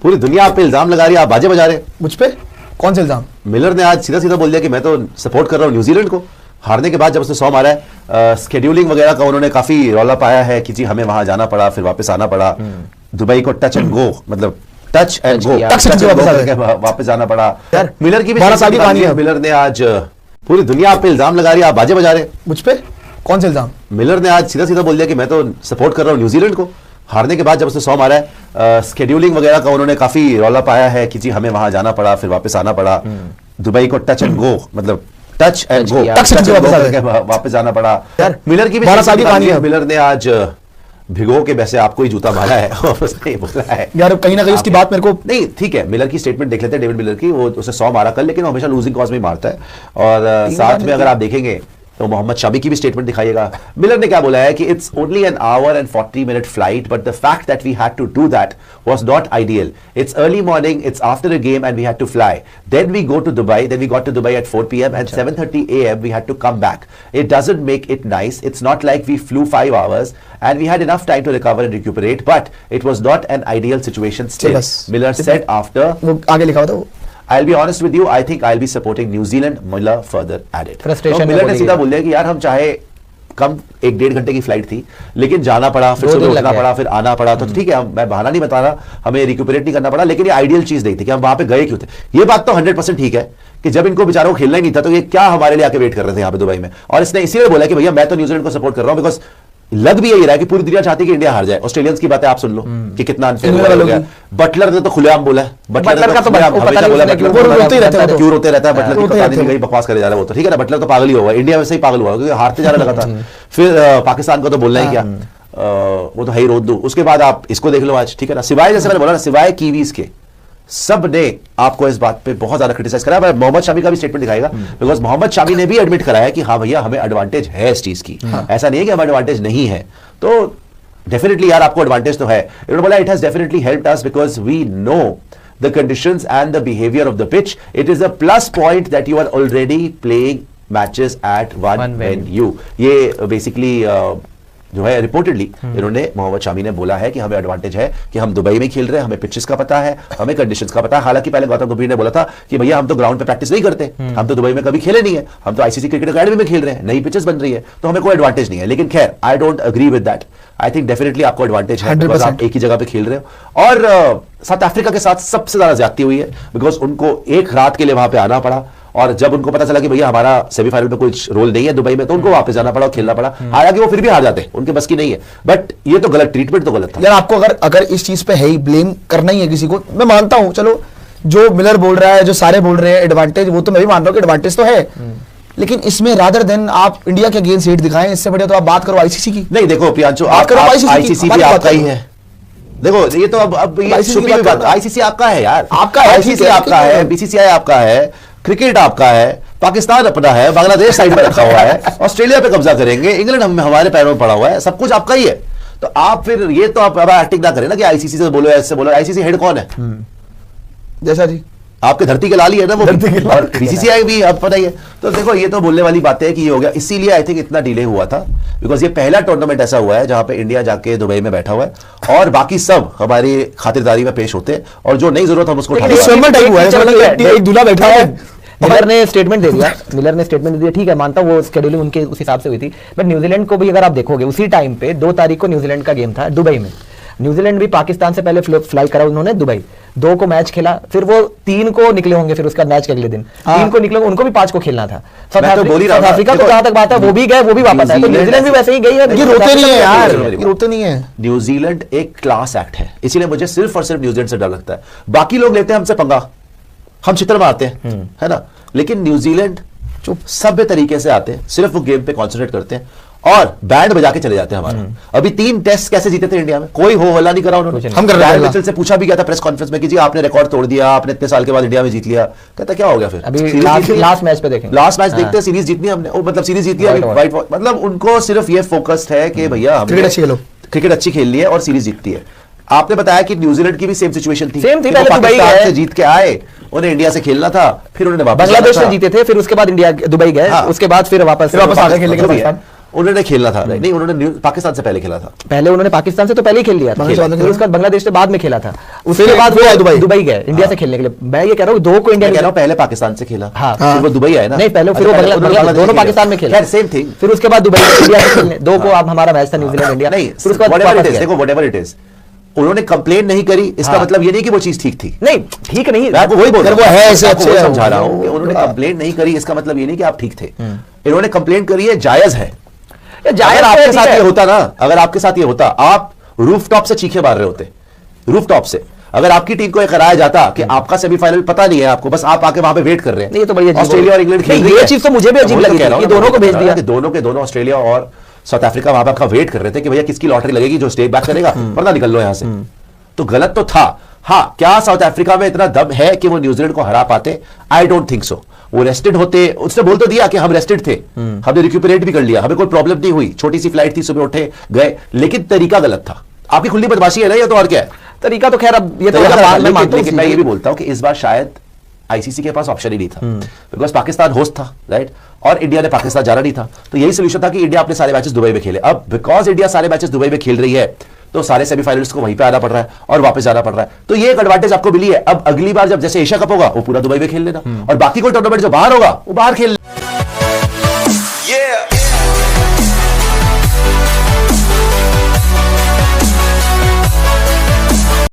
पूरी दुनिया आप पे इल्जाम लगा रही है, आप बाजे बजा रहे हैं। मुझ पे कौन सा इल्जाम? मिलर ने आज सीधा सीधा बोल दिया कि मैं तो सपोर्ट कर रहा हूँ न्यूजीलैंड को। हारने के बाद जब उसने 100 मारा है, स्केड्यूलिंग वगैरह का उन्होंने काफी रौला पाया है कि जी हमें वहां जाना पड़ा, फिर वापस आना पड़ा। दुबई को टच एंड गो, मतलब टच एंड गो करके वापस जाना पड़ा। मिलर की भी कहानी है। मिलर ने आज पूरी दुनिया आप पे इल्जाम लगा रही है, आप बाजे बजा रहे हैं। मुझ पे कौन सा इल्जाम? मिलर ने आज सीधा सीधा बोल दिया कि मैं तो सपोर्ट कर रहा हूँ न्यूजीलैंड को। हारने के बाद जब उसने 100 मारा है, स्केड्यूलिंग वगैरह का उन्होंने काफी रौला पाया है कि जी हमें वहां जाना पड़ा, फिर वापस आना पड़ा। दुबई को टच एंड गो, मतलब टच एंड गो करके वापस जाना पड़ा। मिलर की भी कहानी है। मिलर ने आज भिगो के वैसे आपको ही जूता मारा है और उसने बोला है यार कहीं ना कहीं उसकी बात मेरे को नहीं ठीक है। मिलर की स्टेटमेंट देख लेते हैं, डेविड मिलर की। वो उसे 100 मारा कल, लेकिन वो हमेशा लूजिंग कॉज में ही मारता है। और साथ में अगर आप देखेंगे तो मोहम्मद शमी की भी स्टेटमेंट दिखाइएगा। मिलर ने क्या बोला है कि it's only an hour and 40 minute flight, but the fact that we had to do that was not ideal. It's early morning, it's after a game and we had to fly. Then we go to Dubai, then we got to Dubai at 4 PM and 7:30 AM we had to come back. It doesn't make it nice. It's not like we flew 5 hours and we had enough time to recover and recuperate, but it was not an ideal situation still. Miller said after आगे लिखा हुआ था। I'll be honest with you, I think I'll be supporting New Zealand. Miller further added. Frustration Miller ने सीधा बोल दिया कि यार हम चाहे कम 1-1.5 घंटे की फ्लाइट थी, लेकिन जाना पड़ा, फिर सुबह उठना पड़ा, फिर आना पड़ा, तो ठीक है, मैं बहाना नहीं बता रहा, हमें रिक्यूपरेट नहीं करना पड़ा, लेकिन ये आइडियल चीज नहीं थी कि हम वहां पे गए क्यों थे। ये बात तो 100% ठीक है कि जब इनको बेचारों को खेलना ही नहीं था तो ये क्या हमारे लिए आके वेट कर रहे थे यहाँ पे दुबई में। और इसने इसीलिए बोला कि भैया मैं तो न्यूजीलैंड को सपोर्ट कर रहा हूँ, बिकॉज लग भी यही रहा है कि पूरी दुनिया चाहती है कि इंडिया हार जाए। ऑस्ट्रेलियंस की बातें आप सुन लो कि कितना अनफेयर हो गया। बटलर ने तो खुलेआम बोला है, बटलर का तो क्यों रोते रहता है बटलर, पता नहीं कहीं बकवास करे जा रहा है वो तो, ठीक है ना। बटलर तो पागल ही हुआ, इंडिया वैसे ही पागल हुआ क्योंकि हारते जाने लगा था। फिर पाकिस्तान को तो बोलना ही क्या, वो तो है ही रोद दो। उसके बाद आप इसको देख लो आज, ठीक है ना। सिवाय जैसे मैंने बोला ना, सिवाय कीवीज के सब ने आपको इस बात पे बहुत ज्यादा क्रिटिसाइज करा। मोहम्मद शमी का भी स्टेटमेंट दिखाएगा, बिकॉज मोहम्मद शमी ने भी एडमिट करा है कि हाँ भैया हमें एडवांटेज है इस चीज की। ऐसा नहीं है कि हमें एडवांटेज नहीं है, तो डेफिनेटली यार आपको एडवांटेज तो है। इन्होंने बोला it has definitely helped us because we know the conditions and the behaviour of the pitch. It is a plus point that you are already playing matches at one venue. ये basically जो है reportedly इन्होंने मोहम्मद शामी ने बोला है कि हमें advantage है कि हम दुबई में खेल रहे हैं, हमें पिचेस का पता है, हमें कंडीशंस का पता है। हालांकि पहले गौतम गंभीर ने बोला था कि भैया हम तो ग्राउंड पे प्रैक्टिस नहीं करते, हम तो दुबई में कभी खेले नहीं है, हम तो आईसीसी क्रिकेट अकेडमी में खेल रहे हैं, नई पिचेस बन रही है, तो हमें कोई एडवांटेज नहीं है। लेकिन खैर I don't agree with that. I think definitely आपको एडवांटेज है बिकॉज आप एक ही जगह पे खेल रहे हो। और साउथ अफ्रीका के साथ सबसे ज्यादा ज्यादती हुई है बिकॉज उनको एक रात के लिए वहां पे आना पड़ा, और जब उनको पता चला कि भैया हमारा सेमीफाइनल में कुछ रोल नहीं है दुबई में, तो उनको वापस जाना पड़ा और खेलना पड़ा। हालांकि वो फिर भी हार जाते, उनके बस की नहीं है, बट ये तो गलत ट्रीटमेंट तो गलत था यार। आपको अगर इस चीज पे है ही ब्लेम करना ही है किसी को, मैं मानता हूं, चलो जो मिलर बोल रहा है, जो सारे बोल रहे हैं एडवांटेज, वो तो मैं भी मान रहा हूं कि एडवांटेज तो है, लेकिन इसमें रादर देन आप इंडिया के अगेंस्ट हेट दिखाएं, इससे बढ़िया तो आप बात करो आईसीसी की। नहीं देखो प्रियांशु, आईसीसी भी आपका ही है। देखो ये तो अब ये छुपी हुई बात, आईसीसी आपका है यार, आपका आईसीसी आपका है, बीसीसीआई आपका है, क्रिकेट आपका है, पाकिस्तान अपना है, बांग्लादेश साइड में रखा हुआ है, ऑस्ट्रेलिया पे कब्जा करेंगे, इंग्लैंड हमारे पैरों में पड़ा हुआ है, सब कुछ आपका ही है। तो आप फिर ये तो आप एक्टिंग ना करें ना कि आईसीसी से बोलो, ऐसे बोलो। आईसीसी हेड कौन है? जैसा जी आपके धरती के लाल ही है ना वो, और बीसीसीआई भी अब पता ही है। तो देखो ये तो बोलने वाली बात है कि ये हो गया, इसीलिए आई थिंक इतना डिले हुआ था, बिकॉज ये पहला टूर्नामेंट ऐसा हुआ है जहां पे इंडिया जाके दुबई में बैठा हुआ है और बाकी सब हमारी खातिरदारी में पेश होते हैं, और जो नहीं जरूरत हम उसको दूल्हा बैठा है। मिलर ने स्टेटमेंट दे दिया, ठीक है मानता हूं वो शेड्यूलिंग उनके उस हिसाब से हुई थी, बट न्यूजीलैंड को भी अगर आप देखोगे उसी टाइम पे 2 तारीख को न्यूजीलैंड का गेम था दुबई में। न्यूजीलैंड भी पाकिस्तान से पहले फ्लाई करा उन्होंने दुबई, 2 को मैच खेला, फिर वो 3 को निकले होंगे, फिर उसका मैच के अगले दिन 3 को निकले, उनको भी 5 को खेलना था। साउथ अफ्रीका तो जहां तक बात है वो भी गए, वो भी वापस आए, तो न्यूजीलैंड भी वैसे ही गई है। ये रोते नहीं है यार, रोते नहीं है। न्यूजीलैंड एक क्लास एक्ट है, इसीलिए मुझे सिर्फ और सिर्फ न्यूजीलैंड से डर लगता है। बाकी लोग लेते हैं हमसे पंगा, हम चित्र मारते हैं, है ना, लेकिन न्यूजीलैंड चुप सभ्य तरीके से आते हैं, सिर्फ वो गेम पे कॉन्सेंट्रेट करते हैं और बैंड बजा के चले जाते हैं हमारा। अभी 3 टेस्ट कैसे जीते थे इंडिया में, कोई हो हल्ला नहीं करा उन्होंने। हम डैरेन मिचेल से पूछा भी गया था प्रेस कॉन्फ्रेंस में कि जी आपने रिकॉर्ड तोड़ दिया, आपने इतने साल के बाद इंडिया में जीत लिया। कहता क्या हो गया फिर, अभी लास्ट मैच पे देखेंगे, लास्ट मैच देखते हैं, सीरीज जीतनी हमने, मतलब सीरीज जीत लिया, मतलब उनको सिर्फ ये फोकस्ड है कि भैया क्रिकेट अच्छी खेल ली है और सीरीज जीतती है। आपने बताया कि न्यूजीलैंड की भी सेम सिचुएशन थी, पहले पाकिस्तान से जीत के आए, उन्हें इंडिया से खेलना था, फिर उन्होंने बांग्लादेश से जीते थे, फिर उसके बाद इंडिया दुबई गए, उसके बाद फिर वापस आगे खेलने के लिए उन्होंने खेलना था नहीं, उन्होंने पाकिस्तान से पहले खेला था। पहले उन्होंने पाकिस्तान से तो पहले ही खेल लिया था, बांग्लादेश फिर उसके बाद बांग्लादेश से बाद में खेला था, उसके फिर बाद वो दुबई। दुबई गए इंडिया से खेलने के लिए। मैं ये कह रहा हूँ दो को इंडिया मैं कह रहा हूँ पहले पाकिस्तान से खेला, हाँ। फिर वो दुबई आए ना। नहीं पहले फिर वो बांग्लादेश, दोनों पाकिस्तान में खेले, सेम थिंग। फिर उसके बाद दुबई इंडिया से खेलने, दो को अब हमारा मैच था न्यूजीलैंड इंडिया, नहीं, फिर उसके बाद whatever वापस it is, गए। देखो व्हाटएवर इट इज, उन्होंने कंप्लेन नहीं करी, इसका हाँ। मतलब ये नहीं कि वो चीज ठीक थी। नहीं ठीक नहीं, मैं आपको वही बोल रहा अगर वो है ऐसे मैं आपको अच्छे वही हैं, समझा रहा हूँ कि उन्होंने कंप्लेन नहीं करी, इसका मतलब ये नहीं कि आप ठीक थे। इन्होंने कंप्लेन करी है, जायज है। जायज अगर तो आपके ठीक साथ है। ये होता ना, अगर आपके साथ ये होता, आप रूफटॉप से चीखे मार रहे होते, रूफटॉप से। अगर आपकी टीम को ये कराया जाता कि आपका सेमीफाइनल पता नहीं है आपको, बस आप आके वहां पे वेट कर रहे हैं। नहीं, ये तो बड़ी अजीब ऑस्ट्रेलिया और इंग्लैंड खेल नहीं, रही ये है। चीज तो मुझे भी अजीब मैं वही तो लगी कह रहा थी हूँ कि ना, दोनों को भेज मैं दिया। कि दोनों के दोनों ऑस्ट्रेलिया और साउथ अफ्रीका वहां पर आपका वेट कर रहे थे कि भैया किसकी लॉटरी लगेगी जो स्टेट बैक करेगा, वरना निकल लो यहां से। तो गलत तो था। हाँ, क्या साउथ अफ्रीका में इतना दम है कि वो न्यूजीलैंड को हरा पाते? I don't think so. वो रेस्टेड होते, उसने बोल तो दिया कि हम रेस्टेड थे, हमने रिक्यूपरेट भी कर लिया, हमें कोई प्रॉब्लम नहीं हुई, छोटी सी फ्लाइट थी, सुबह उठे गए, लेकिन तरीका गलत था। आपकी खुली बदमाशी है ना, ये तो और क्या है? तरीका तो खैर अब ये तो तरीका बाद में लेकिन- मानता हूँ लेकिन मैं ये भी बोलता हूं कि इस बार शायद आईसीसी के पास ऑप्शन ही नहीं था, बिकॉज पाकिस्तान होस्ट था, राइट, और इंडिया ने पाकिस्तान जाना नहीं था, तो यही सोल्यूशन था कि इंडिया अपने सारे मैचेस दुबई में खेले। अब बिकॉज इंडिया सारे मैचेस दुबई में खेल रही है, तो सारे सेमीफाइनल्स को वहीं पे आना पड़ रहा है और वापस जाना पड़ रहा है, तो ये एक एडवांटेज आपको मिली है। अब अगली बार जब जैसे एशिया कप होगा वो पूरा दुबई में खेल लेना, और बाकी कोई टूर्नामेंट जो बाहर होगा वो बाहर खेल लेना।